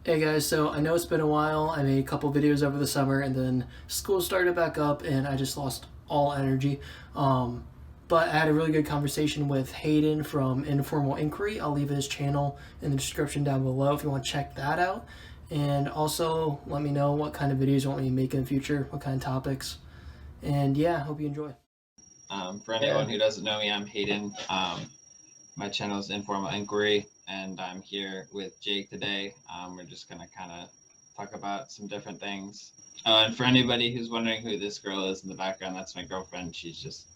Hey guys, so I know it's been a while. I made a couple videos over the summer and then school started back up and I just lost all energy. Um, but I had a really good conversation with Hayden from Informal Inquiry. I'll leave his channel in the description down below if you want to check that out. And also let me know what kind of videos you want me to make in the future, what kind of topics. And yeah, hope you enjoy. For Yeah. anyone who doesn't know me, I'm Hayden. My channel is Informal Inquiry, and I'm here with Jake today. We're just going to kind of talk about some different things. And for anybody who's wondering who this girl is in the background, that's my girlfriend. She's just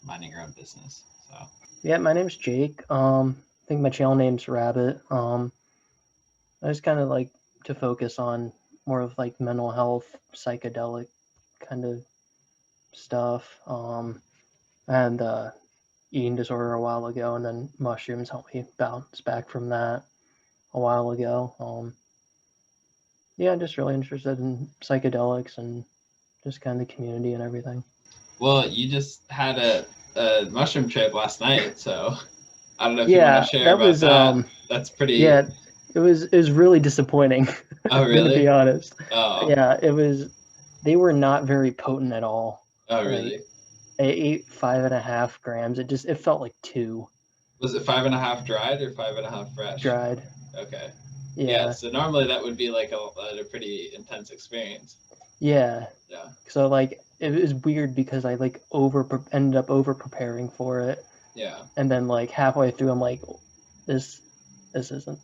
minding her own business. So, Yeah, my name's Jake. I think my channel name's Rabbit. I just kind of like to focus on more of like mental health, psychedelic kind of stuff. I had eating disorder a while ago, and then mushrooms helped me bounce back from that a while ago. Yeah, I'm just really interested in psychedelics and just kind of the community and everything. well, you just had a mushroom trip last night, so I don't know if you want to Yeah, share that about was that. That's pretty. yeah, it was really disappointing. Oh, I'm gonna be really? honest. Oh, Yeah, it was. They were not very potent at all. oh, Like really? I ate 5.5 grams. It felt like two Was it 5.5 dried or 5.5 fresh? dried. Okay. Yeah, Yeah, so normally that would be like a pretty intense experience. yeah. Yeah, So like it was weird because I like ended up over preparing for it, yeah, and then like halfway through I'm like, this this isn't.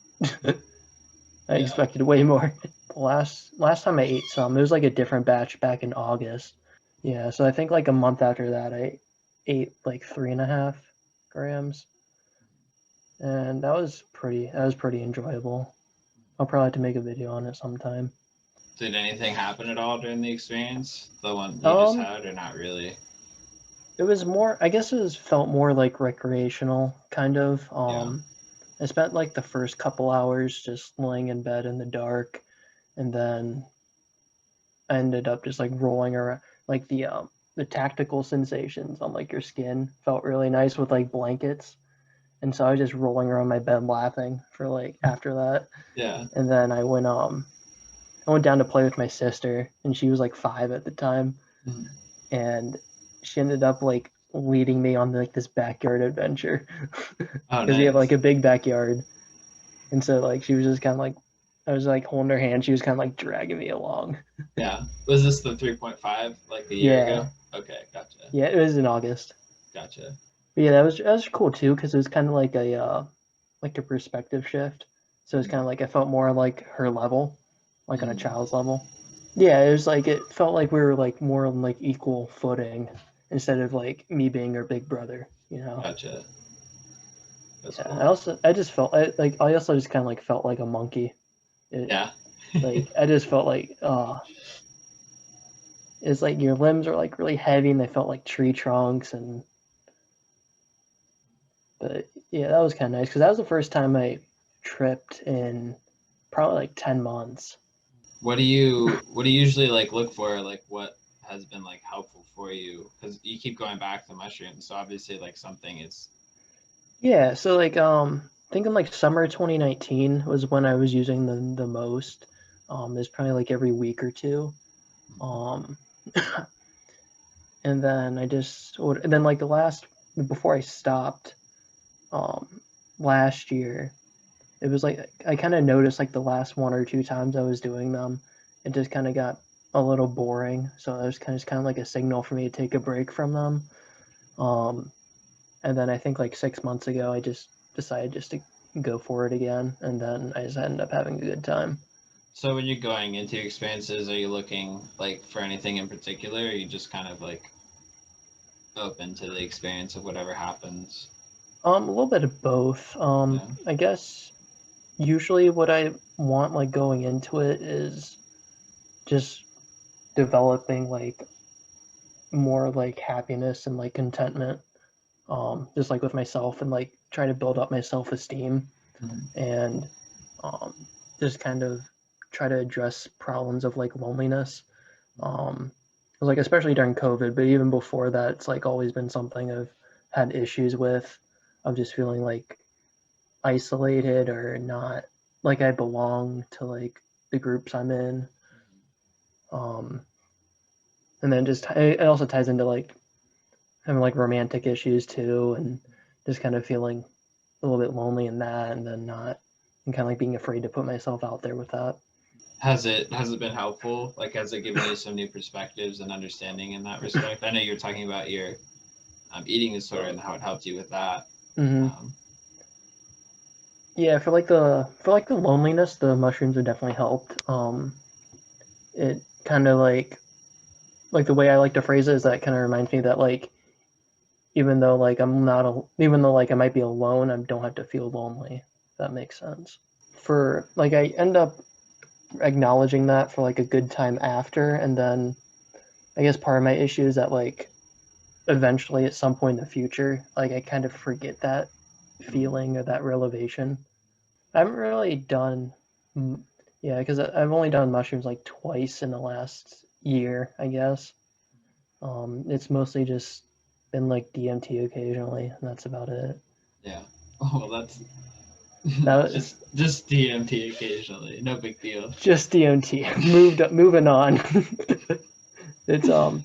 I yeah. expected way more. Last time I ate some, it was like a different batch back in August. Yeah, so I think like a month after that I ate like 3.5 grams, and that was pretty enjoyable. I'll probably have to make a video on it sometime. Did anything happen at all during the experience? The one you just Um, had, or not really? it was more. I guess felt more like recreational, kind of. Yeah. I spent like the first couple hours just laying in bed in the dark, and then I ended up just like rolling around. Like the tactical sensations on like your skin felt really nice with like blankets, and so I was just rolling around my bed laughing for like after that. Yeah. And then I went down to play with my sister, and she was like 5 at the time, Mhm. and she ended up like leading me on like this backyard adventure Oh, because we have like nice. a big backyard. And so like she was just kind of like I was like holding her hand. She was kind of like dragging me along. Yeah. Was this the 3.5 like a year Yeah, ago? Okay, gotcha. yeah. It was in August. Gotcha. But yeah, that was cool too because it was kind of like a perspective shift. So it's kind of like I felt more like her level, like on a Mm-hmm. child's level. Yeah, it was like it felt like we were like more on like equal footing instead of like me being her big brother. You know. Gotcha. That's Yeah. cool. I just felt I also just kind of like felt like a monkey. It Yeah. like I just felt like it's like your limbs are like really heavy and they felt like tree trunks. And but yeah, that was kind of nice because that was the first time I tripped in probably like 10 months. What do you usually like look for? Like what has been like helpful for you? Because you keep going back to mushrooms, so obviously like something is. Yeah, so like thinking like summer 2019 was when I was using the most. It's probably like every week or two. Um and then and then like the last before I stopped um last year, it was like I kind of noticed like the last one or two times I was doing them, it just kind of got a little boring. So it was kind of like a signal for me to take a break from them. Um, and then I think like 6 months ago, I just decided just to go for it again, and then I just ended up having a good time. So when you're going into experiences, are you looking like for anything in particular? Or are you just kind of like open to the experience of whatever happens? A little bit of both. Yeah. I guess usually what I want like going into it is just developing like more like happiness and like contentment, just like with myself, and like try to build up my self-esteem, Mhm. and um, just kind of try to address problems of like loneliness. um, like especially during COVID, but even before that, it's like always been something I've had issues with, of just feeling like isolated or not like I belong to like the groups I'm in. And then just it also ties into like having like romantic issues too, and just kind of feeling a little bit lonely in that, and then not, and kind of like being afraid to put myself out there with that. Has it been helpful? Like, has it given you some new perspectives and understanding in that respect? I know you're talking about your eating disorder and how it helped you with that. Mm-hmm. Yeah, for like the loneliness, the mushrooms have definitely helped. It kind of like the way I like to phrase it is that kind of reminds me that like even though like even though like I might be alone, I don't have to feel lonely. If that makes sense. For like I end up acknowledging that for like a good time after, and then I guess part of my issue is that like eventually at some point in the future, like I kind of forget that feeling or that realization. I haven't really done, yeah, because I've only done mushrooms like twice in the last year, I guess. It's mostly just been like DMT occasionally, and that's about it. Yeah. Oh, well, that's That was just DMT occasionally. No big deal. just DMT. Moving on. It's Do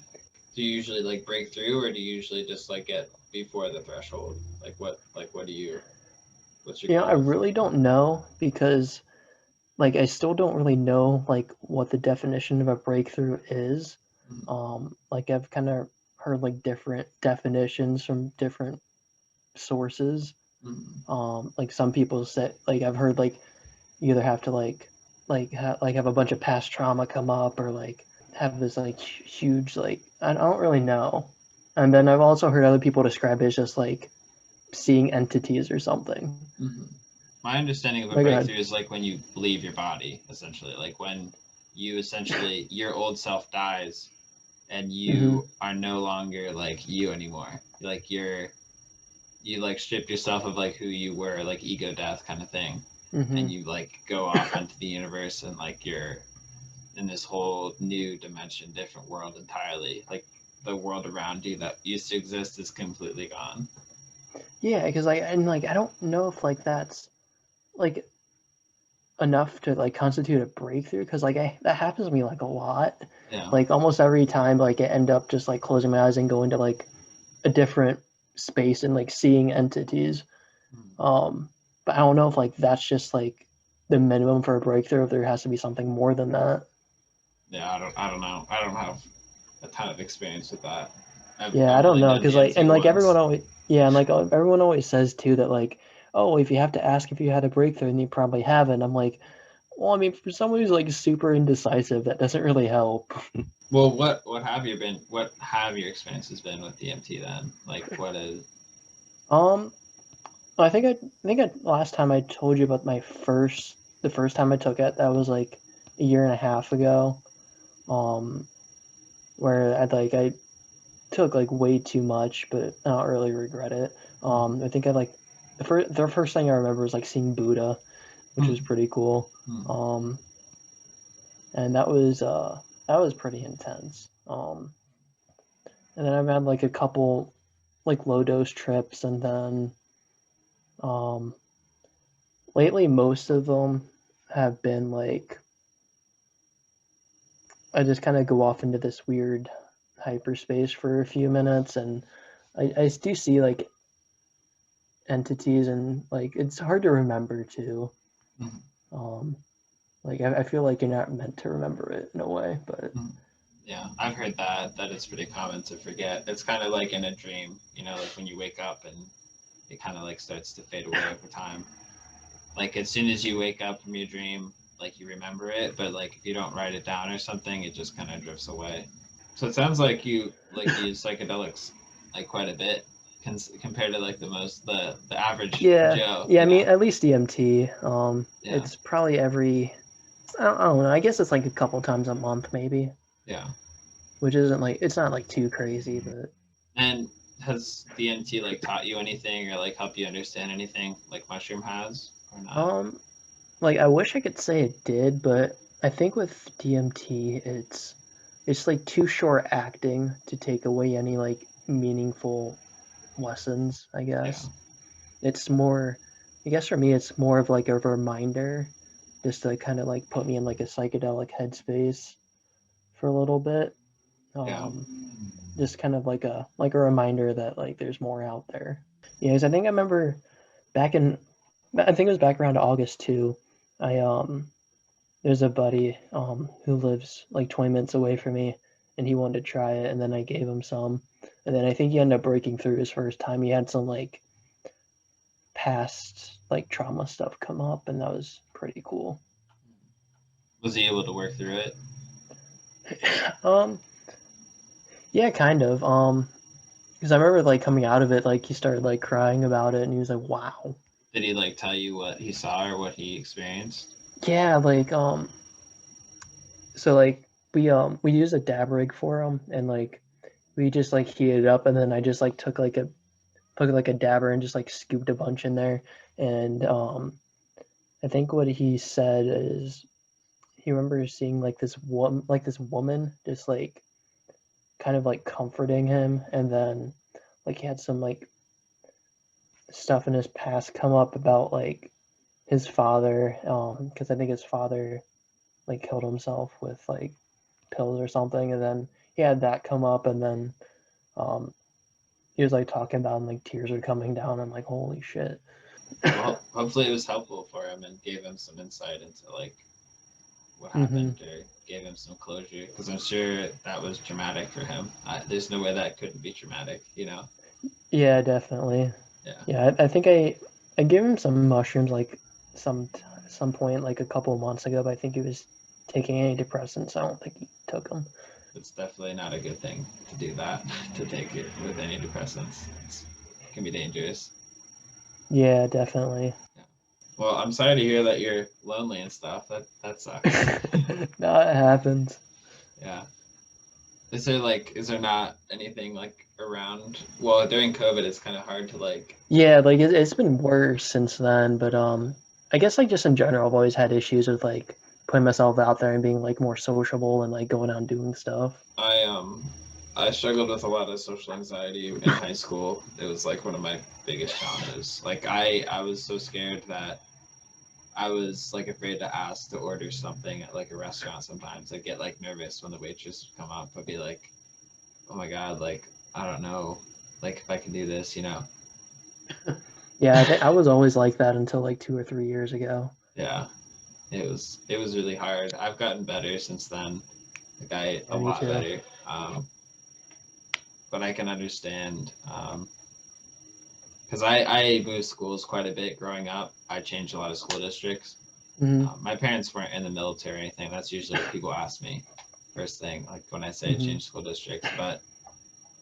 you usually like break through, or do you usually just like get before the threshold? What do you? What's your I goal? really don't know because like I still don't really know like what the definition of a breakthrough is. Like I've kind of heard like different definitions from different sources. Like some people say like I've heard like you either have to like have a bunch of past trauma come up or like have this like huge like I don't really know. And then I've also heard other people describe it as just like seeing entities or something. My understanding of a Like, go breakthrough ahead. is like when you leave your body, essentially. Like when you essentially your old self dies and Mm-hmm. you are no longer like you anymore. Like you like strip yourself of like who you were, like ego death kind of thing. Mm-hmm. And you like go off into the universe and like you're in this whole new dimension, different world entirely. Like the world around you that used to exist is completely gone. Yeah, because I don't know if like that's like enough to like constitute a breakthrough because that happens to me like a lot. Yeah. Like almost every time like I end up just like closing my eyes and going to like a different space and like seeing entities. But I don't know if like that's just like the minimum for a breakthrough if there has to be something more than that. Yeah, I don't know. I don't have a ton of experience with that. Yeah, I I've don't only know done because like DMT and like everyone once. always yeah and like everyone always says too that like oh if you have to ask if you had a breakthrough and you probably haven't. I'm like well I mean for someone who's like super indecisive that doesn't really help. Well, what have you been? What have your experiences been with DMT then? Like, what is? Um, I think last time I told you about the first time I took it. That was like a year and a half ago. Um, where I took like way too much, but I don't really regret it. I think I like the first thing I remember was like seeing Buddha, which was pretty cool. Um, and that was pretty intense. And then I've had like a couple like low dose trips, and then um lately most of them have been like I just kind of go off into this weird hyperspace for a few minutes, and I do see like entities, and like it's hard to remember too. Um, like I feel like you're not meant to remember it in a way, but Yeah, I've heard that it's pretty common to forget. It's kind of like in a dream, you know, like when you wake up and it kind of like starts to fade away over time. Like as soon as you wake up from your dream, like you remember it, but like if you don't write it down or something, it just kind of drifts away. So it sounds like you like use psychedelics like quite a bit compared to like the average yeah, Joe, yeah. I you mean, know? at least DMT. Yeah, It's probably I don't know. I guess it's like a couple times a month maybe, yeah. which isn't like it's not like too crazy, but And has DMT like taught you anything or like helped you understand anything like mushroom has or not? um, like I wish I could say it did, but I think with DMT, it's like too short acting to take away any like meaningful lessons. I Yeah. guess it's more. I guess for me, it's more of like a reminder just to kind of like put me in like a psychedelic headspace for a little bit. Yeah. Just kind of like a reminder that like there's more out there. Yeah, 'cause I think I remember back in, I think it was back around August too. I there's a buddy who lives like 20 minutes away from me, and he wanted to try it, and then I gave him some, and then I think he ended up breaking through his first time. He had some like past like trauma stuff come up, and that was pretty cool. Was he able to work through it? um, yeah, kind of. Because I remember like coming out of it, like he started like crying about it, and he was like, "Wow." Did he like tell you what he saw or what he experienced? Yeah, like so like we used a dab rig for him, and like we just like heated it up, and then I just like took like a dabber and just like scooped a bunch in there, and I think what he said is he remembers seeing like this woman just like kind of like comforting him, and then like he had some like stuff in his past come up about like his father, because I think his father like killed himself with like pills or something, and then he had that come up, and then um he was like talking about, and like tears were coming down. I'm like, holy shit. Well, hopefully it was helpful for him and gave him some insight into like what happened or gave him some closure, because I'm sure that was traumatic for him. There's no way that couldn't be traumatic, you know? Yeah, definitely. Yeah. Yeah, I think I gave him some mushrooms like some point like a couple of months ago, but I think he was taking antidepressants. I don't think he took them. It's definitely not a good thing to do that, to take it with antidepressants. It can be dangerous. Yeah, definitely. Yeah. Well, I'm sorry to hear that you're lonely and stuff. That sucks. No, it happens. Yeah. Is there not anything like around? Well, during COVID, it's kind of hard to like. Yeah, like it's been worse since then, but I guess like just in general, I've always had issues with like putting myself out there and being like more sociable and like going out and doing stuff. I I struggled with a lot of social anxiety in high school. It was like one of my biggest challenges. Like I was so scared that I was like afraid to ask to order something at like a restaurant sometimes. I'd get like nervous when the waitress would come up. I'd be like, oh my God, like I don't know, like if I can do this, you know. Yeah, I was always like that until like 2 or 3 years ago. Yeah. It was really hard. I've gotten better since then. Like a Yeah, me lot too. better. But I can understand because I moved schools quite a bit growing up. I changed a lot of school districts. Hmm. My parents weren't in the military or anything. That's usually what people ask me first thing, like when I say I Hmm. changed school districts. But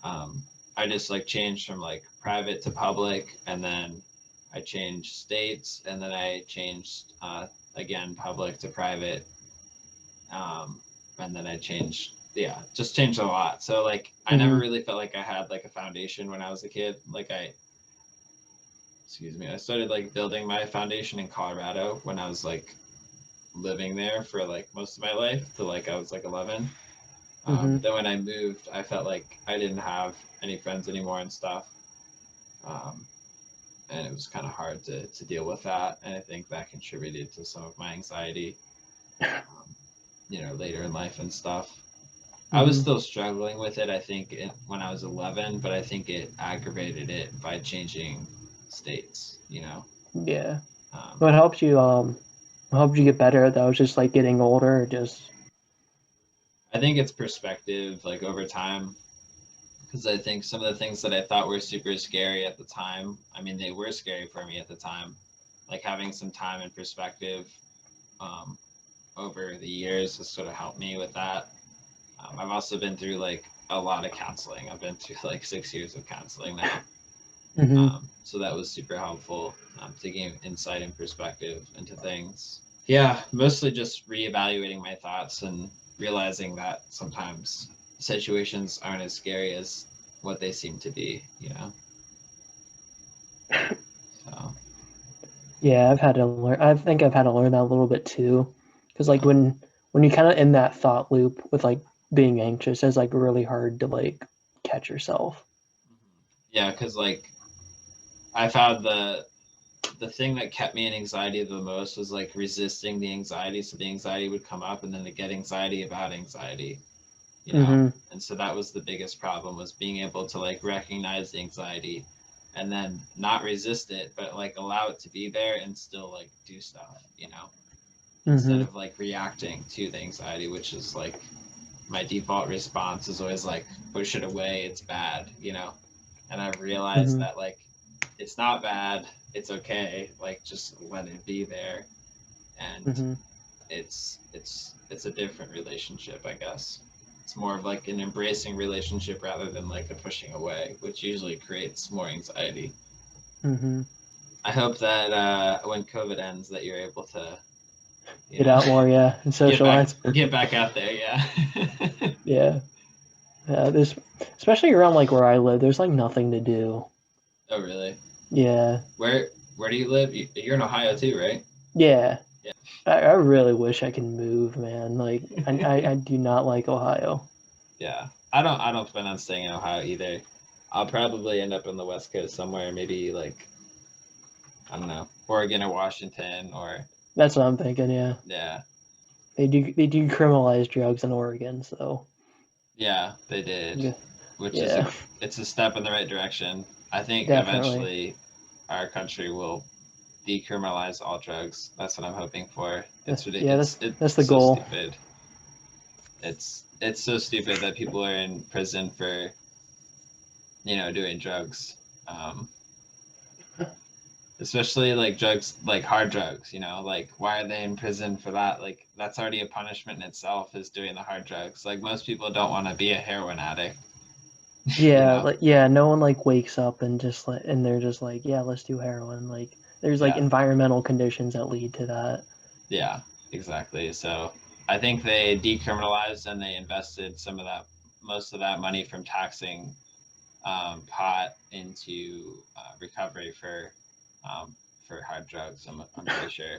I just like changed from like private to public, and then I changed states, and then I changed again public to private, and then I changed, yeah, just changed a lot. So like I never Hmm. really felt like I had like a foundation when I was a kid. Like excuse me, I started like building my foundation in Colorado when I was like living there for like most of my life till like I was like 11. Hmm. But then when I moved, I felt like I didn't have any friends anymore and stuff. Um, and it was kind of hard to deal with that. And I think that contributed to some of my anxiety, later in life and stuff. I was Hmm. still struggling with it, I think, when I was 11, but I think it aggravated it by changing states. Yeah. Um, What helped you get better at that? Was just like getting older, or just I think it's perspective, like over time, because I think some of the things that I thought were super scary at the time, I mean, they were scary for me at the time. Like having some time and perspective um, over the years has sort of helped me with that. I've also been through like a lot of counseling. I've been through like 6 years of counseling now. hmm. So that was super helpful to gain insight and perspective into things. Yeah, mostly just reevaluating my thoughts and realizing that sometimes situations aren't as scary as what they seem to be. So, Yeah, I've had to learn. I think I've had to learn that a little bit too, because like yeah. when you kind of in that thought loop with like being anxious, it's like really hard to like catch yourself. Yeah, because like I found the thing that kept me in anxiety the most was like resisting the anxiety. So the anxiety would come up, and then to get anxiety about anxiety, you know. Mm-hmm. And so that was the biggest problem, was being able to like recognize the anxiety and then not resist it, but like allow it to be there and still like do stuff, you know, instead Mm-hmm. of like reacting to the anxiety, which is like my default response is always like push it away, it's bad, you know. And I've realized Mm-hmm. that like it's not bad, it's okay, like just let it be there. And Mm-hmm. it's a different relationship, I guess. It's more of like an embracing relationship rather than like a pushing away, which usually creates more anxiety. Mm-hmm. I hope that when COVID ends, that you're able to, you Get know, out more, yeah, and socialize. get back out there. Yeah. Yeah. There's, especially around like where I live, there's like nothing to do. Oh, really? Yeah. Where do you live? You're in Ohio too, right? Yeah. Yeah. I really wish I could move, man. Like I do not like Ohio. Yeah. I don't plan on staying in Ohio either. I'll probably end up on the West Coast somewhere, maybe like I don't know, Oregon or Washington or That's what I'm thinking, yeah. yeah. They do criminalize drugs in Oregon, so Yeah, they did, yeah. which is Yeah, it's a step in the right direction. I think definitely. eventually our country will decriminalize all drugs. That's what I'm hoping for. Yeah, It's that's the so goal. stupid. It's so stupid that people are in prison for, you know, doing drugs. Um, Especially like drugs, like hard drugs, you know, like why are they in prison for that? Like that's already a punishment in itself, is doing the hard drugs. Like most people don't want to be a heroin addict, you Yeah, know? like yeah, no one like wakes up and just like and they're just like, yeah, let's do heroin. Like there's like Yeah. environmental conditions that lead to that. Yeah, exactly. So I think they decriminalized and they invested most of that money from taxing pot into recovery for hard drugs. I'm pretty sure.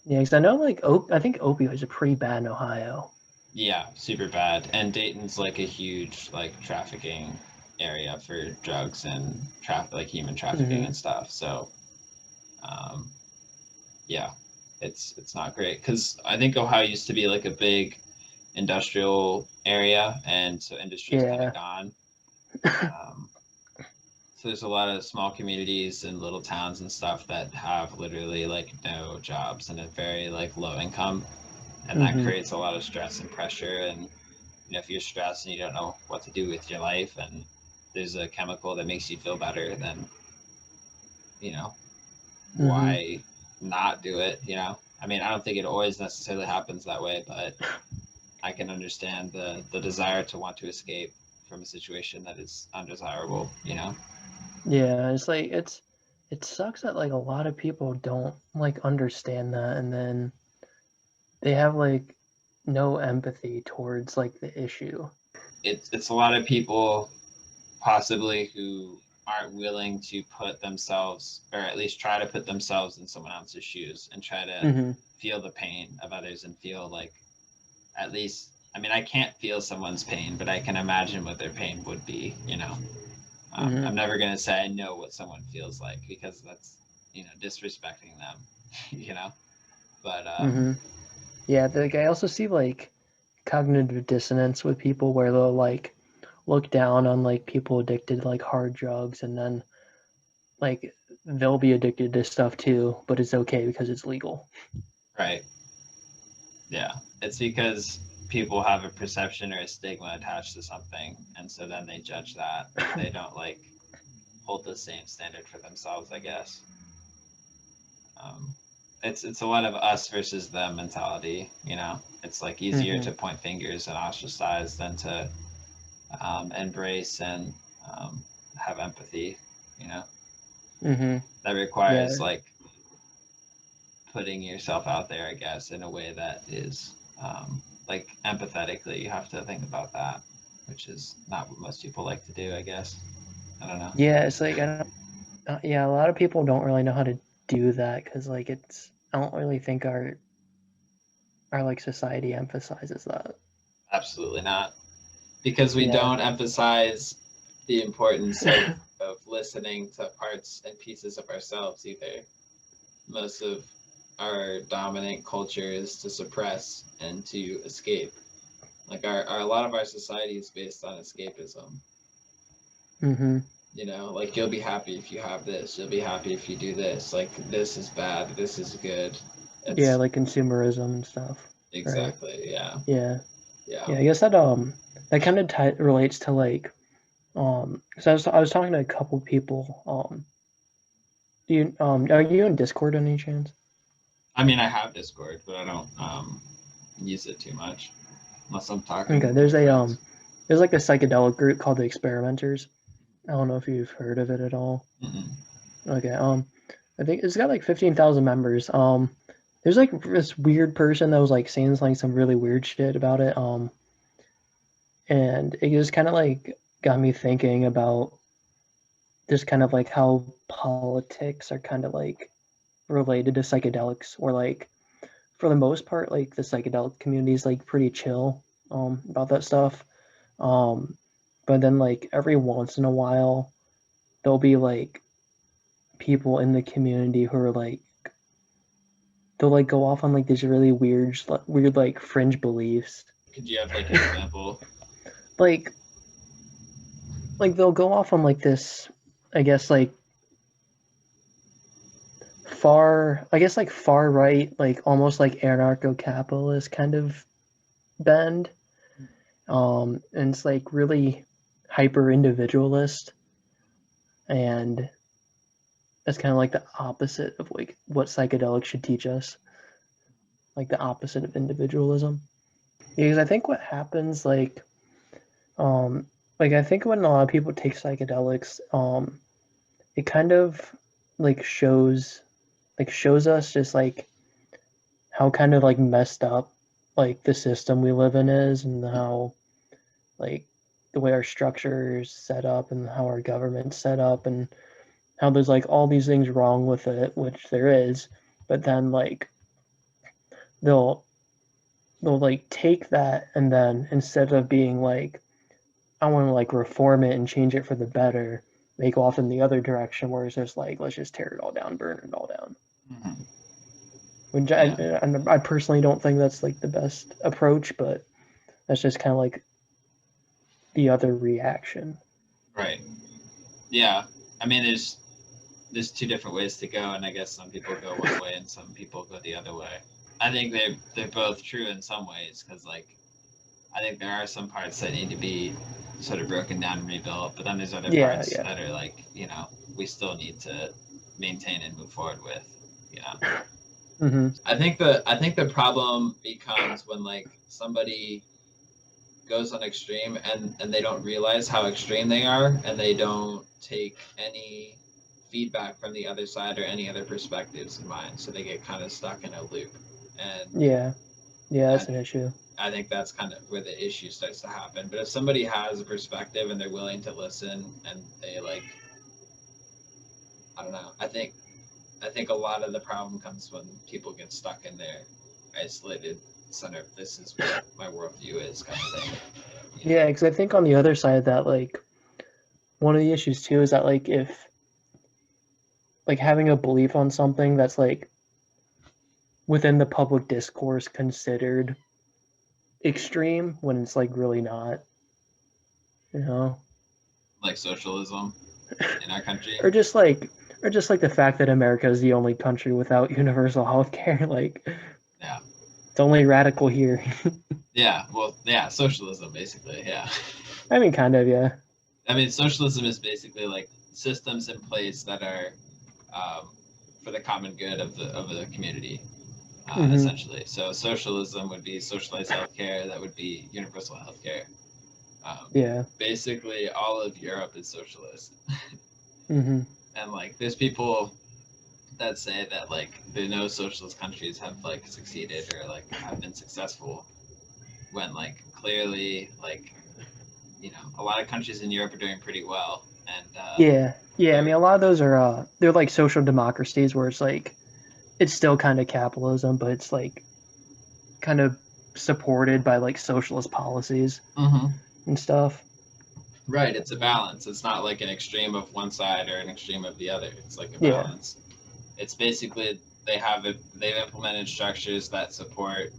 Yeah, because I know like I think opioids are pretty bad in Ohio. Yeah, super bad. And Dayton's like a huge like trafficking area for drugs and like human trafficking Mm-hmm. and stuff. So um, yeah, it's not great because I think Ohio used to be like a big industrial area, and so industry's kind of Yeah. gone. Um, so there's a lot of small communities and little towns and stuff that have literally like no jobs and a very like low income, and that Mm-hmm. creates a lot of stress and pressure. And you know, if you're stressed and you don't know what to do with your life, and there's a chemical that makes you feel better, then you know, Mm-hmm. why not do it? You know, I mean, I don't think it always necessarily happens that way, but I can understand the desire to want to escape from a situation that is undesirable, you know? Yeah, it's like it sucks that like a lot of people don't like understand that and then they have like no empathy towards like the issue. It's a lot of people possibly who aren't willing to put themselves, or at least try to put themselves in someone else's shoes and try to Mm-hmm. feel the pain of others and feel like, at least, I mean, I can't feel someone's pain, but I can imagine what their pain would be, you know? Mm-hmm. I'm never going to say I know what someone feels like, because that's, you know, disrespecting them, you know? But Mm-hmm. Yeah, like I also see like cognitive dissonance with people where they'll like look down on like people addicted to like hard drugs and then like they'll be addicted to stuff too, but it's okay because it's legal. right. Yeah. It's because people have a perception or a stigma attached to something. And so then they judge that. They don't like hold the same standard for themselves, I guess. Um, it's a lot of us versus them mentality, you know? It's like easier Mm-hmm. to point fingers and ostracize than to embrace and um, have empathy, you know? Mm-hmm. That Yeah. requires like putting yourself out there, I guess, in a way that is like empathetically. You have to think about that, which is not what most people like to do, I guess. I don't know. Yeah, it's like I don't. Yeah, a lot of people don't really know how to do that because like it's. I don't really think our like society emphasizes that. Absolutely not. Because we Yeah. don't emphasize the importance of listening to parts and pieces of ourselves either. Most of our dominant culture is to suppress and to escape. Like a lot of our society is based on escapism. Mm-hmm. You know, like you'll be happy if you have this. You'll be happy if you do this. Like this is bad. This is good. Yeah, like consumerism and stuff. Exactly. Right? Yeah. Yeah. Yeah. Yeah. I guess that kind of relates to like because I was talking to a couple people. Are you in Discord any chance? I mean, I have Discord, but I don't use it too much unless I'm talking. Okay. There's like a psychedelic group called the Experimenters. I don't know if you've heard of it at all. Mm-mm. Okay. I think it's got like 15,000 members. There's like this weird person that was like saying like some really weird shit about it. And it just kind of like got me thinking about just kind of like how politics are kind of like related to psychedelics, or like for the most part, like the psychedelic community is like pretty chill about that stuff. But then like every once in a while, there'll be like people in the community who are like they'll like go off on like these really weird like fringe beliefs. Could you have like an example? Like they'll go off on like this, I guess like far right, like almost like anarcho-capitalist kind of bend. And it's like really hyper individualist, and that's kind of like the opposite of like what psychedelics should teach us, like the opposite of individualism. Because I think what happens like I think when a lot of people take psychedelics, it kind of like shows us just like how kind of like messed up like the system we live in is, and how like the way our structure is set up and how our government's set up, and how there's like all these things wrong with it, which there is. But then like they'll like take that, and then instead of being like, I want to like reform it and change it for the better, they go off in the other direction where it's just like, let's just tear it all down, burn it all down. Mm-hmm. Which I personally don't think that's like the best approach, but that's just kind of like the other reaction. Right. Yeah. I mean, there's two different ways to go, and I guess some people go one way and some people go the other way. I think they're both true in some ways, because like I think there are some parts that need to be sort of broken down and rebuilt, but then there's other parts that are like, you know, we still need to maintain and move forward with, you know. Mm-hmm. I think the problem becomes when like somebody goes on extreme and they don't realize how extreme they are, and they don't take any feedback from the other side or any other perspectives in mind, so they get kind of stuck in a loop. And yeah, that's an issue. I think that's kind of where the issue starts to happen. But if somebody has a perspective and they're willing to listen, and they like, I don't know, I think a lot of the problem comes when people get stuck in their isolated center of, this is what my worldview is, kind of thing. Yeah, because I think on the other side of that, like one of the issues too is that like if like having a belief on something that's like within the public discourse considered extreme when it's like really not, you know, like socialism in our country, or just like the fact that America is the only country without universal health care. Like, yeah, it's only radical here. Yeah, well, yeah, socialism basically. Yeah, I mean, kind of, yeah. I mean, socialism is basically like systems in place that are for the common good of the community. Essentially. So socialism would be socialized healthcare. That would be universal healthcare. Yeah. Basically, all of Europe is socialist. Mm-hmm. And like, there's people that say that like no socialist countries have like succeeded or like have been successful, when like clearly like, you know, a lot of countries in Europe are doing pretty well. And yeah. I mean, a lot of those are they're like social democracies where it's like, it's still kind of capitalism, but it's like kind of supported by like socialist policies and stuff. Right, it's a balance. It's not like an extreme of one side or an extreme of the other. It's like a Yeah. balance. It's basically they've implemented structures that support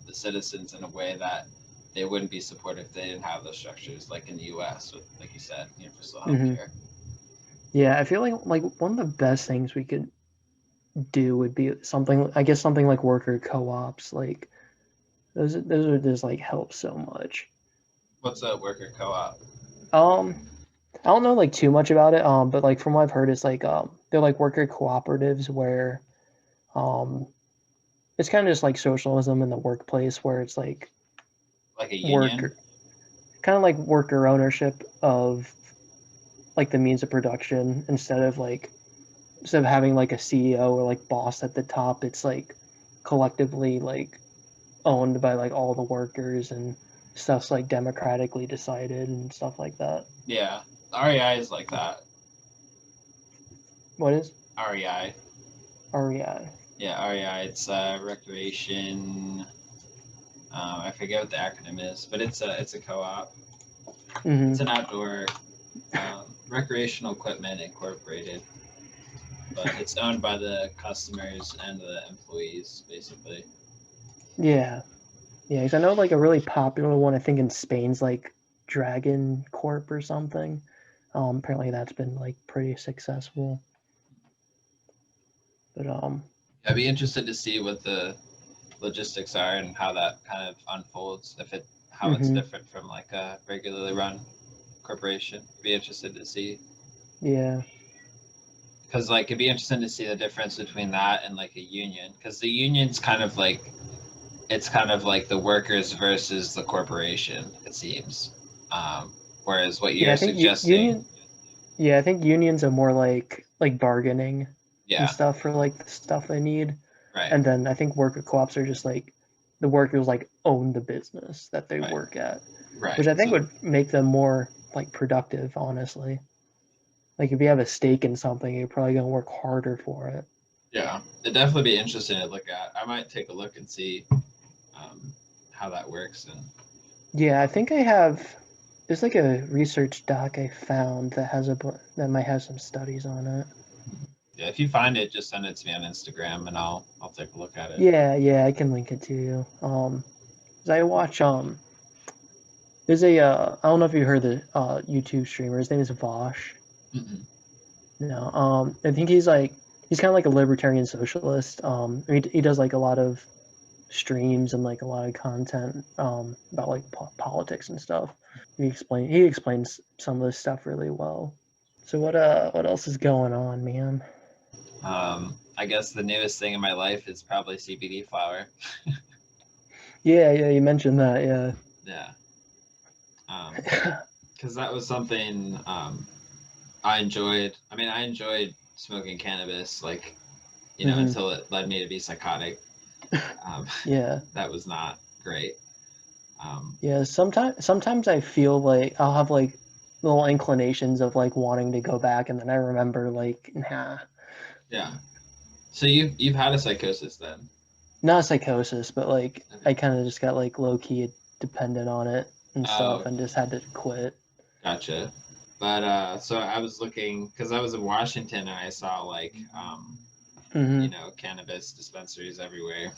the citizens in a way that they wouldn't be supported if they didn't have those structures, like in the U.S. with, like you said, universal health Hmm. care. Yeah, I feel like one of the best things we could do would be something, I guess, something like worker co-ops. Like those would just like help so much. What's a worker co-op? Um, I don't know like too much about it. But like from what I've heard, it's like they're like worker cooperatives where um it's kind of just like socialism in the workplace where it's like Like a union? worker kind of like worker ownership of like the means of production instead of having like a CEO or like boss at the top, it's like collectively like owned by like all the workers and stuff's like democratically decided and stuff like that. Yeah, REI is like that. What is REI. REI? Yeah, REI. It's recreation. I forget what the acronym is, but it's a co-op. Mm-hmm. It's an outdoor recreational equipment incorporated, but it's owned by the customers and the employees, basically. Yeah, yeah. Because I know like a really popular one. I think in Spain's like Dragon Corp or something. Apparently that's been like pretty successful. But I'd be interested to see what the logistics are and how that kind of unfolds. How it's mm-hmm. different from like a regularly run corporation. Be interested to see Yeah, because like it'd be interesting to see the difference between that and like a union because the union's kind of like it's kind of like the workers versus the corporation. It seems. Um, Whereas what yeah. you're suggesting, I think unions are more like bargaining and yeah, stuff for like the stuff they need. right, And then I think worker co-ops are just like the workers like own the business that they right, work at, right. which I think So would make them more like productive, honestly. Like if you have a stake in something, you're probably gonna work harder for it. yeah, it'd definitely be interesting to look at. I might take a look and see um, how that works and Yeah, I um, think I have. There's like a research doc I found that that might have some studies on it. yeah, if you find it, just send it to me on Instagram and I'll take a look at it. Yeah, yeah, I can link it to you. 'Cause I watch there's a I don't know if you heard the YouTube streamer. His name is Vosh. Mm-mm. No, I think he's kind of like a libertarian socialist. He does like a lot of streams and like a lot of content about like politics and stuff. He explains some of this stuff really well. So what else is going on, man? I guess the newest thing in my life is probably CBD flower. Yeah, yeah, you mentioned that. Yeah. Yeah, because that was something I enjoyed. I mean, I enjoyed smoking cannabis, like Hmm. until it led me to be psychotic. Um, Yeah. that was not great. Um, Yeah, sometimes I feel like I'll have like little inclinations of like wanting to go back, and then I remember like, nah, yeah. So you've had a psychosis then? not psychosis, but like Okay. I kind of just got like low key dependent on it and Oh, stuff, and just had to quit. gotcha. But so I was looking because I was in Washington and I saw like Hmm. cannabis dispensaries everywhere.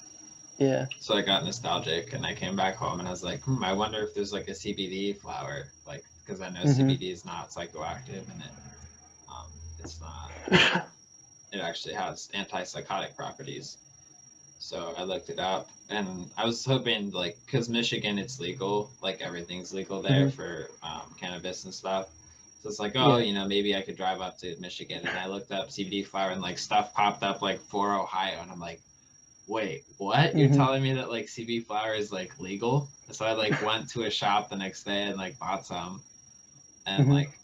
Yeah. So I got nostalgic and I came back home and I was like, I wonder if there's like a CBD flower, like because I know Hmm. CBD is not psychoactive and um, it's not. It actually has antipsychotic properties. So I looked it up and I was hoping like because Michigan it's legal, like everything's legal there Hmm. for cannabis and stuff. So it's like, oh, Yeah. maybe I could drive up to Michigan. And I looked up CBD flower and like stuff popped up like for Ohio. And I'm like, wait, what? You're Hmm. telling me that like CBD flower is like legal? So I like went to a shop the next day and like bought some. And Hmm. like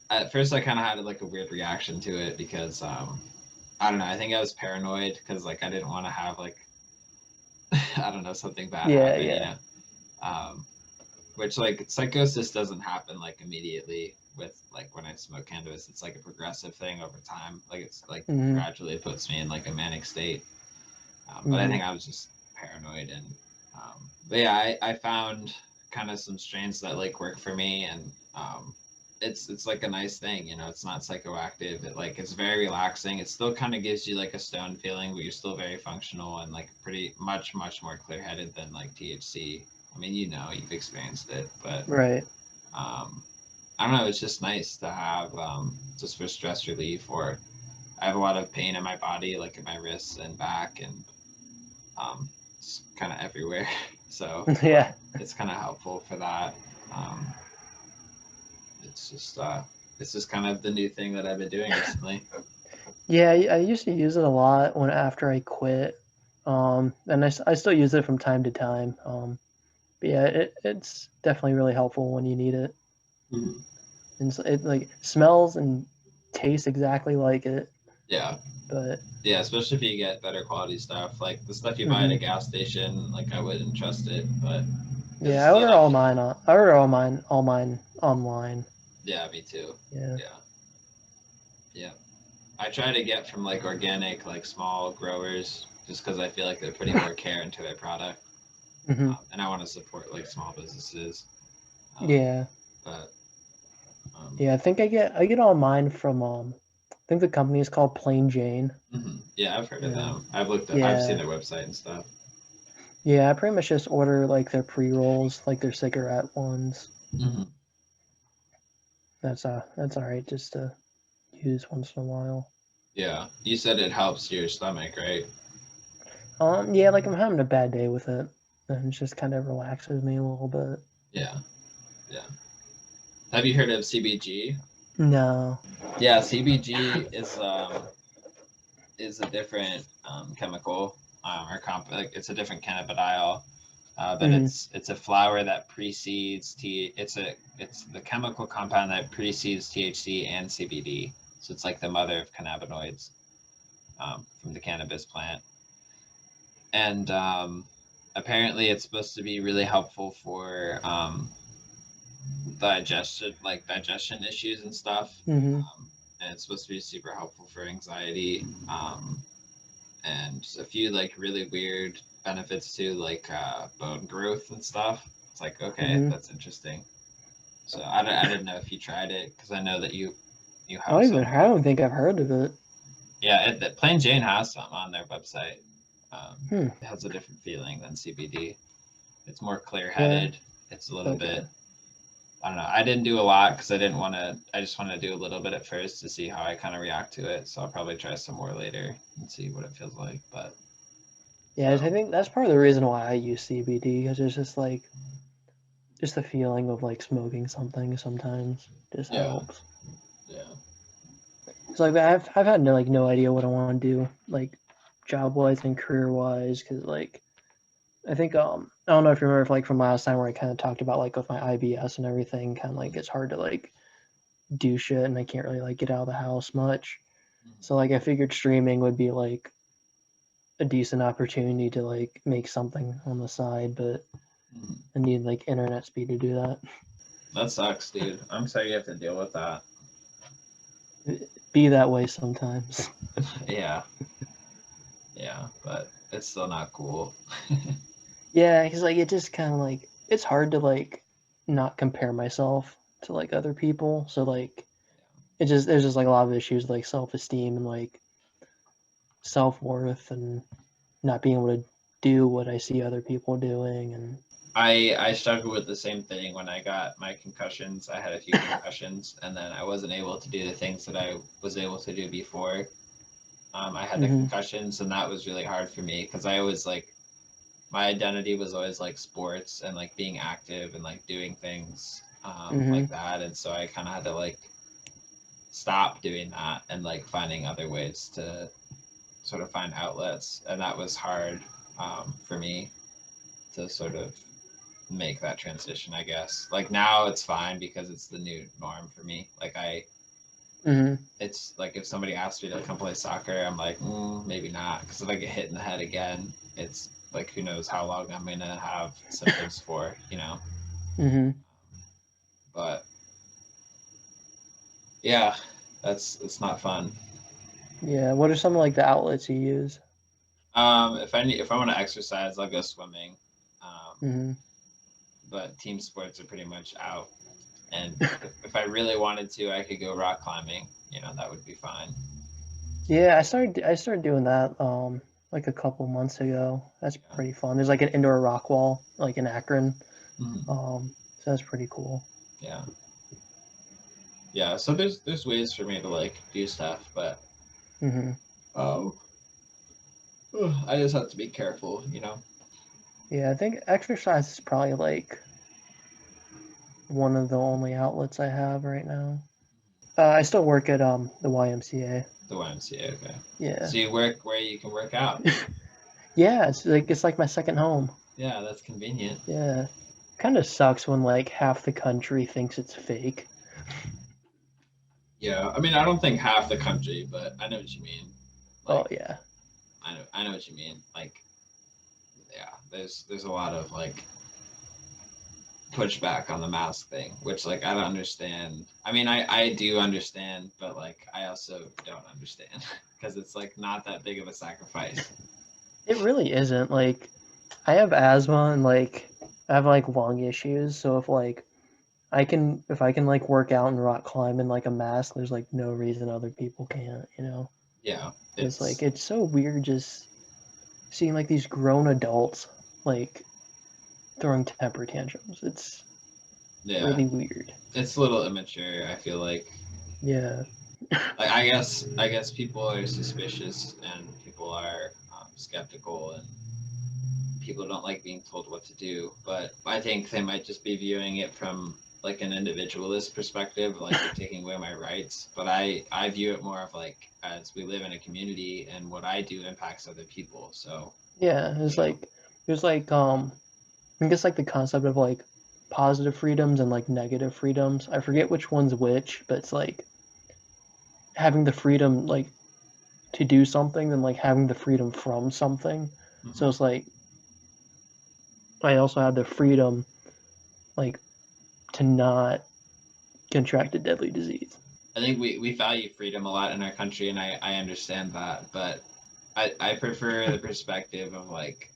at first I kind of had like a weird reaction to it because I don't know. I think I was paranoid because like I didn't want to have like I don't know something bad Yeah. happen, Yeah. um, which like psychosis doesn't happen like immediately with like when I smoke cannabis. It's like a progressive thing over time. Like it's like Hmm. gradually puts me in like a manic state. But I Hmm. think I was just paranoid and but yeah, I found kind of some strains that like work for me, and it's like a nice thing, you know. It's not psychoactive. It's very relaxing. It still kind of gives you like a stone feeling, but you're still very functional and like pretty much more clear-headed than like THC. I mean, you know, you've experienced it, but Right. I don't know. It's just nice to have just for stress relief. Or I have a lot of pain in my body, like in my wrists and back, and it's kind of everywhere. So Yeah. it's kind of helpful for that. Um, it's just kind of the new thing that I've been doing recently. Yeah, I used to use it a lot when after I quit. And I still use it from time to time. But yeah, it's definitely really helpful when you need it. Mm-hmm. And it like smells and tastes exactly like it. Yeah. But yeah, especially if you get better quality stuff. Like the stuff you buy at a gas station, like I wouldn't trust it, but yeah, I order all mine online. Yeah, me too. Yeah. Yeah. I try to get from like organic, like small growers, just because I feel like they're putting more care into their product, and I want to support like small businesses. Yeah. But yeah, I think I get all mine from I think the company is called Plain Jane. Yeah, I've heard of them. I've seen their website and stuff. Yeah, I pretty much just order like their pre-rolls, like their cigarette ones. That's all right just to use once in a while. Yeah, you said it helps your stomach, right? Yeah, like I'm having a bad day with it, and it just kind of relaxes me a little bit. Yeah. Have you heard of CBG? No. Yeah, CBG is a different chemical or it's a different cannabidiol, but it's a flower that precedes it's the chemical compound that precedes THC and CBD. So it's like the mother of cannabinoids from the cannabis plant, and apparently it's supposed to be really helpful for digestion issues and stuff. And it's supposed to be super helpful for anxiety, and a few like really weird benefits to like bone growth and stuff. It's like, okay, that's interesting. So I didn't know if you tried it, because I know that you have I don't think I've heard of it. Yeah, Plain Jane has some on their website. It has a different feeling than CBD. It's more clear-headed. Yeah. It's a little bit, I don't know. I didn't do a lot because I didn't want to. I just want to do a little bit at first to see how I kind of react to it. So I'll probably try some more later and see what it feels like. But yeah, I think that's part of the reason why I use CBD, because it's just like the feeling of like smoking something sometimes just helps. Yeah. It's like I've had no idea what I want to do, like job wise and career wise, because like I think I don't know if you remember like from last time where I kind of talked about like with my IBS and everything, kind of like it's hard to like do shit and I can't really like get out of the house much. So like I figured streaming would be like a decent opportunity to like make something on the side, but I need like internet speed to do that. That sucks, dude. I'm sorry you have to deal with that. Be that way sometimes. Yeah, but it's still not cool. Yeah, because like it just kind of like it's hard to like not compare myself to like other people. So like there's just like a lot of issues like self-esteem and like self-worth and not being able to do what I see other people doing. And I struggled with the same thing when I got my concussions. I had a few concussions, and then I wasn't able to do the things that I was able to do before I had the concussions, and that was really hard for me because I always like my identity was always like sports and like being active and like doing things like that, and so I kind of had to like stop doing that and like finding other ways to sort of find outlets, and that was hard for me to sort of make that transition, I guess. Like now it's fine because it's the new norm for me. Like it's like if somebody asks me to come play soccer, I'm like, maybe not, because if I get hit in the head again, it's like who knows how long I'm gonna have symptoms for, you know. But yeah, it's not fun. Yeah, what are some of like the outlets you use? If I want to exercise, I'll go swimming. but team sports are pretty much out. And if I really wanted to, I could go rock climbing. That would be fine. Yeah, I started doing that like a couple months ago. That's Yeah. pretty fun. There's like an indoor rock wall like in Akron. Mhm. So that's pretty cool. Yeah. Yeah. So there's ways for me to like do stuff, but Hmm. um, I just have to be careful. Yeah, I think exercise is probably like one of the only outlets I have right now. I still work at the YMCA. The YMCA. Okay. Yeah. So you work where you can work out. Yeah, it's like my second home. Yeah, that's convenient. Yeah. Kind of sucks when like half the country thinks it's fake. Yeah, I mean, I don't think half the country, but I know what you mean. Oh Like, yeah. I know what you mean. Like, yeah, there's a lot of like pushback on the mask thing, which like I don't understand. I mean, I do understand, but like I also don't understand because it's like not that big of a sacrifice. It really isn't. Like I have asthma and like I have like lung issues, so if I can like work out and rock climb in like a mask, there's like no reason other people can't. Yeah, It's like it's it's so weird just seeing like these grown adults like throwing temper tantrums. It's yeah, really weird. it's a little immature. I feel like Yeah. like I guess people are suspicious and people are skeptical and people don't like being told what to do, but I think they might just be viewing it from like an individualist perspective, like you're taking away my rights. But I view it more of like as we live in a community and what I do impacts other people. So Yeah. you know, There's like I guess like the concept of like positive freedoms and like negative freedoms. I forget which one's which, but it's like having the freedom like to do something than like having the freedom from something. So mhm. it's like I also have the freedom like to not contract a deadly disease. I think we value freedom a lot in our country, and I understand that, but I prefer the perspective of like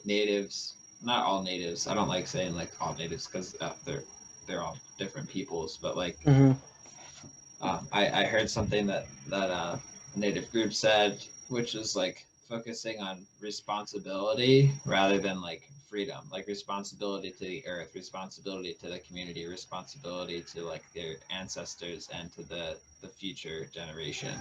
natives. Not all natives. I don't like saying like all natives because they're all different peoples. But like Hmm. I heard something that a native group said, which is like focusing on responsibility rather than like freedom, like responsibility to the earth, responsibility to the community, responsibility to like their ancestors and to the future generation.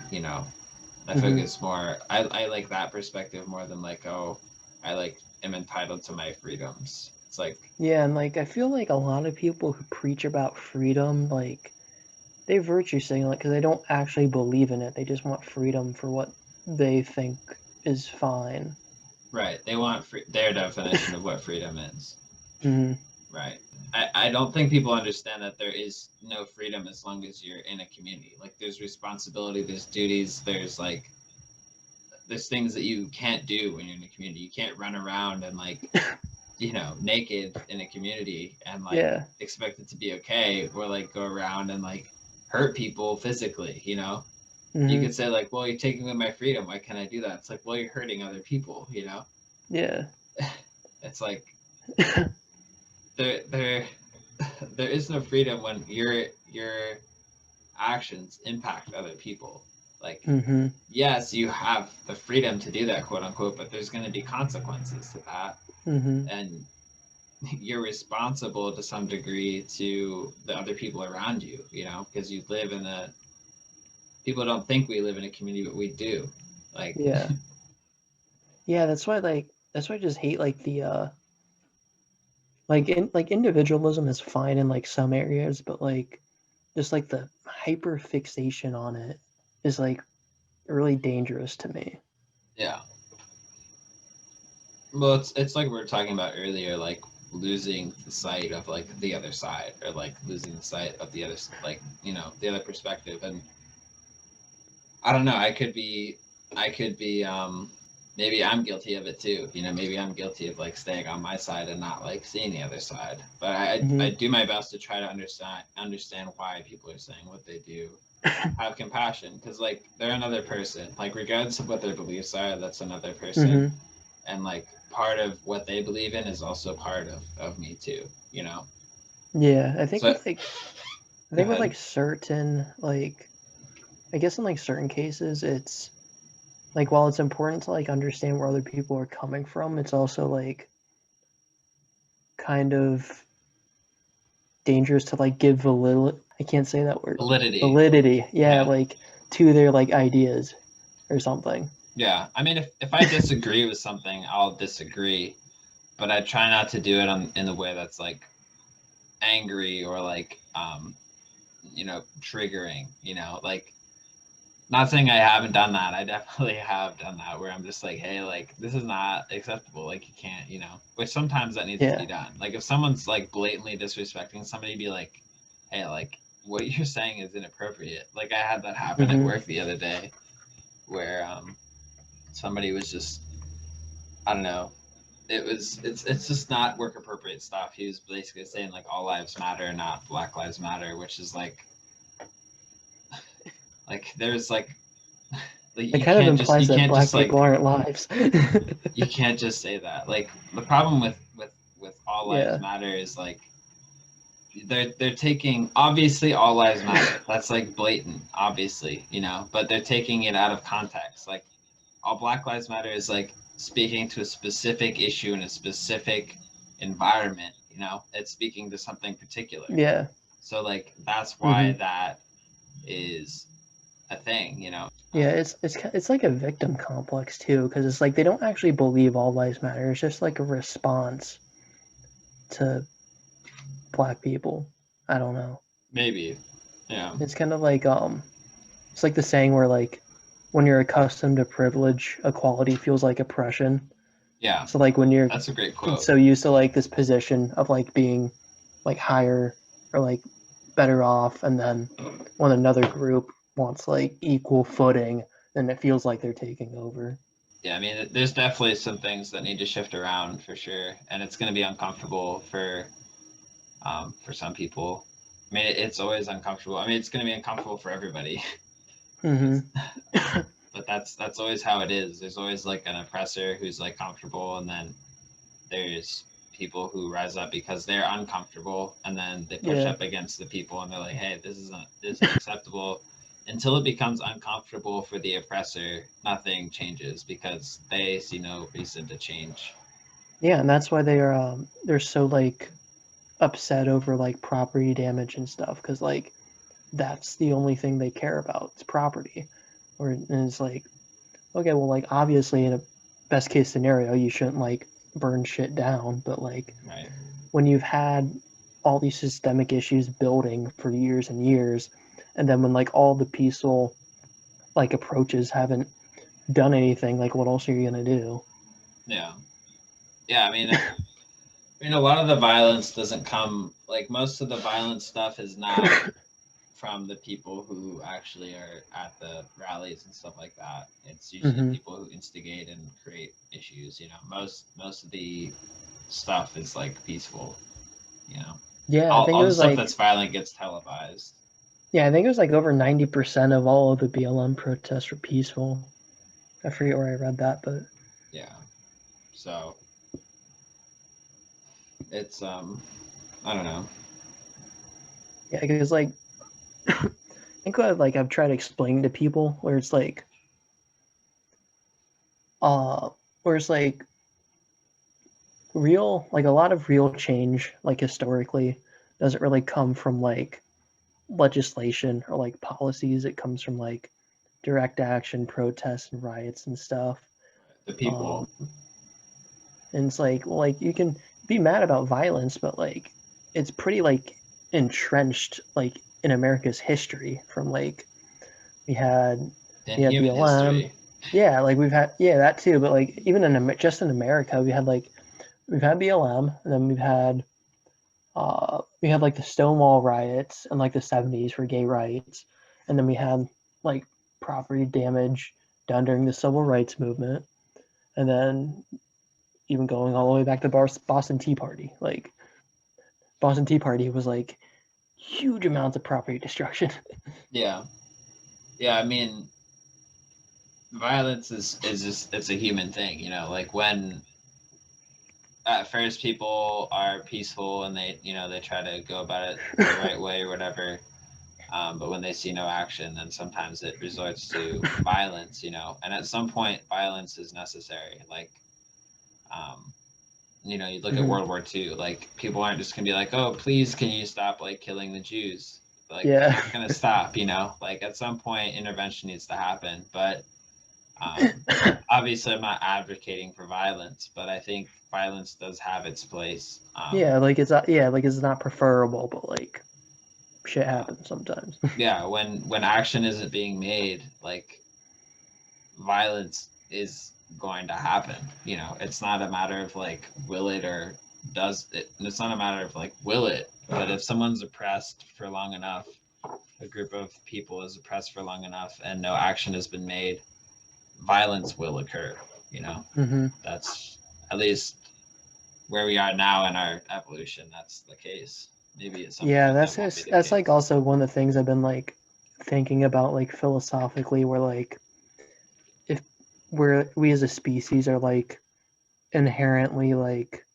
I Hmm. focus more. I like that perspective more than like, oh, I like am entitled to my freedoms. It's like, Yeah, and like I feel like a lot of people who preach about freedom, like they virtue signal it because they don't actually believe in it. They just want freedom for what they think is fine. right, they want their definition of what freedom is. Hmm. Right. I don't think people understand that there is no freedom as long as you're in a community. Like there's responsibility, there's duties, there's things that you can't do when you're in a community. You can't run around and like, naked in a community and like Yeah. expect it to be okay, or like go around and like hurt people physically. You Hmm. could say like, well, you're taking away my freedom. Why can't I do that? It's like, well, you're hurting other people. Yeah. It's like there there is no freedom when your actions impact other people. Like, Hmm. yes, you have the freedom to do that, quote unquote, but there's going to be consequences to that, Hmm. and you're responsible to some degree to the other people around you. Because you live in a. People don't think we live in a community, but we do. Like, Yeah. Yeah, that's why I just hate like the like individualism is fine in like some areas, but like just like the hyper fixation on it is like really dangerous to me. yeah. Well, it's like we were talking about earlier, like losing the sight of like the other side, or like losing the sight of the other, like the other perspective. And I don't know. I could be. Maybe I'm guilty of it too. Maybe I'm guilty of like staying on my side and not like seeing the other side. But I Hmm. do my best to try to understand why people are saying what they do. Have compassion, because like they're another person. Like regardless of what their beliefs are, that's another person. Hmm. And like part of what they believe in is also part of me too, you know? Yeah, I think So with like I go think with ahead. like certain like I guess in like certain cases it's like while it's important to like understand where other people are coming from, it's also like kind of dangerous to like give validity. I can't say that word. Validity. Validity, yeah, Yeah. like to their like ideas or something. Yeah. I mean, if I disagree with something, I'll disagree, but I try not to do it in the way that's like angry or like, triggering, like, not saying I haven't done that. I definitely have done that where I'm just like, hey, like, this is not acceptable. Like, you can't, which sometimes that needs to be Yeah. done. Like, if someone's like blatantly disrespecting somebody, be like, hey, like, what you're saying is inappropriate. Like, I had that happen at Mm-hmm. work the other day where somebody was just, I don't know. It's just not work appropriate stuff. He was basically saying like all lives matter, not Black Lives Matter, which is like there's like It kind of you implies that can't black just people like aren't lives. you can't just say that. Like the problem with all lives Yeah. matter is like they're taking, obviously all lives matter. That's like blatant, obviously, but they're taking it out of context. Like all Black Lives Matter is like speaking to a specific issue in a specific environment. It's speaking to something particular. Yeah. So like that's Mm-hmm. why that is a thing. Yeah, it's like a victim complex too, because it's like they don't actually believe all lives matter. It's just like a response to black people. I don't know. Maybe. Yeah. It's kind of like it's like the saying where like when you're accustomed to privilege, equality feels like oppression. Yeah. So like when you're That's a great quote. so used to like this position of like being like higher or like better off, and then when another group wants like equal footing, then it feels like they're taking over. Yeah, I mean, there's definitely some things that need to shift around for sure, and it's going to be uncomfortable for some people. I mean, it's always uncomfortable. I mean, it's going to be uncomfortable for everybody. Mm-hmm. But that's always how it is. There's always like an oppressor who's like comfortable, and then there's people who rise up because they're uncomfortable, and then they push Yeah. up against the people, and they're like, hey, this isn't acceptable. Until it becomes uncomfortable for the oppressor, nothing changes because they see no reason to change. Yeah, and that's why they're so like upset over like property damage and stuff, because like that's the only thing they care about. It's property. Or and it's like, okay, well, like obviously in a best case scenario, you shouldn't like burn shit down, but like Right. when you've had all these systemic issues building for years and years, and then when like all the peaceful like approaches haven't done anything, like what else are you gonna do? Yeah. Yeah. I mean, a lot of the violence doesn't come, like, most of the violent stuff is not from the people who actually are at the rallies and stuff like that. It's usually Mm-hmm. people who instigate and create issues. Most of the stuff is like peaceful. You know, Yeah, I all think it all the was stuff like that's violent gets televised. yeah, I think it was like over 90% of all of the BLM protests were peaceful. I forget where I read that, but Yeah. So it's I don't know. yeah, because like I think what like I've tried explaining to people where it's like uh where it's like real like a lot of real change like historically doesn't really come from like legislation or like policies. It comes from like direct action, protests and riots and stuff. The Um people. and it's like well, like you can be mad about violence, but like it's pretty like entrenched like in America's history from like we had In we had human BLM. history. Yeah, like we've had yeah that too, but like even in just in America, we've had BLM, and then we had like the Stonewall riots in like the 70s for gay rights, and then we had like property damage done during the civil rights movement, and then even going all the way back to Boston Tea Party. Like Boston Tea Party was like huge amounts of property destruction. Yeah. Yeah. I mean, violence is just, it's a human thing. Like at first people are peaceful and they try to go about it the right way or whatever. But when they see no action, then sometimes it resorts to violence, and at some point violence is necessary. Like, um, you look at Hmm. World War II, like people aren't just gonna be like, oh, please, can you stop like killing the Jews? Like, they're Yeah. not gonna stop, like at some point intervention needs to happen. But um, obviously I'm not advocating for violence, but I think violence does have its place. Yeah, like it's not, yeah, like it's not preferable, but like shit Uh, happens sometimes. yeah, when action isn't being made, like violence is going to happen. It's not a matter of like will it or does it. It's not a matter of like will it, but if someone's oppressed for long enough, a group of people is oppressed for long enough and no action has been made, violence will occur. Hmm. That's at least where we are now in our evolution. That's the case. Maybe at some Yeah, point that won't be the that's like case. also one of the things I've been like thinking about like philosophically, where like if we as a species are like inherently like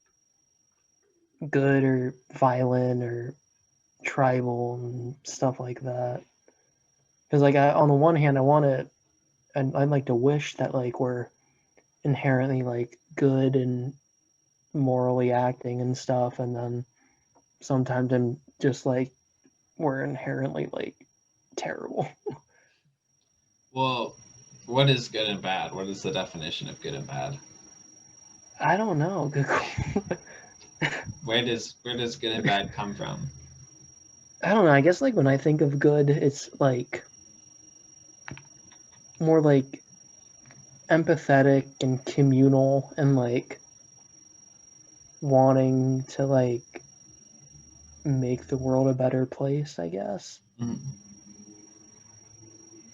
good or violent or tribal and stuff like that. Because like on the one hand, I'd like to wish that like we're inherently like good and morally acting and stuff, and then sometimes I'm just like we're inherently like terrible. Well, what is good and bad? What is the definition of good and bad? I don't know. Where does good and bad come from? I don't know. I guess like when I think of good, it's like more like empathetic and communal and like wanting to like make the world a better place, I guess. Mm.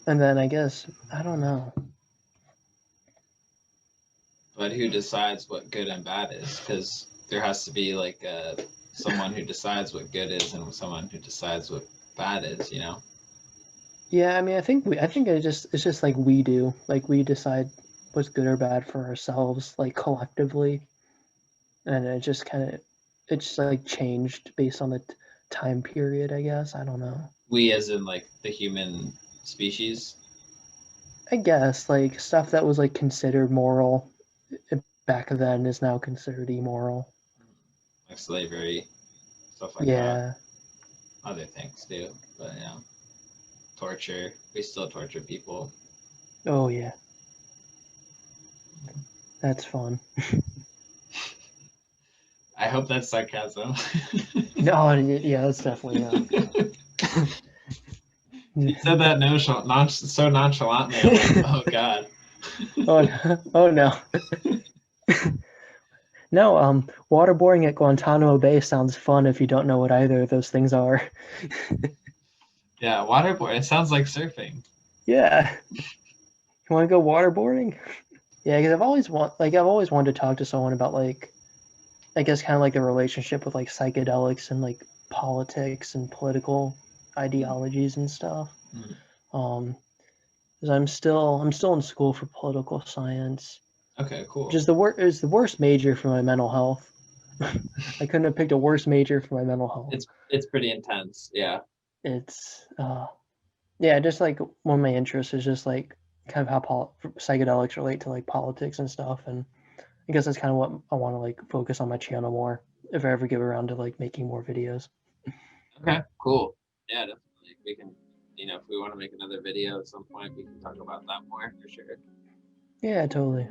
And then I guess I don't know. But who decides what good and bad is? Because there has to be like someone who decides what good is and someone who decides what bad is. Yeah, I mean, I think it's just like we do. Like we decide what's good or bad for ourselves, like collectively, and it just like changed based on the time period, I guess. I don't know. We, as in like the human species, I guess like stuff that was like considered moral back then is now considered immoral. like slavery, stuff like that. Yeah. Other things too, but torture. We still torture people. Oh yeah. That's fun. I hope that's sarcasm. No, yeah, that's definitely You said that so nonchalantly. I'm like, oh god. oh no. Oh no. No, waterboarding at Guantanamo Bay sounds fun if you don't know what either of those things are. Yeah, waterboard. It sounds like surfing. Yeah. You want to go waterboarding? Yeah, because I've always wanted to talk to someone about like I guess kind of like the relationship with like psychedelics and like politics and political ideologies and stuff. Mm. Um, because I'm still in school for political science, Okay, which cool. is the worst major for my mental health. I couldn't have picked a worse major for my mental health. It's pretty intense. Yeah. It's yeah, just like one of my interests is just like kind of how psychedelics relate to like politics and stuff, and I guess that's kind of what I want to like focus on my channel more if I ever get around to like making more videos. Okay, cool. Yeah, definitely. We can, if we want to make another video at some point, we can talk about that more for sure. Yeah, totally.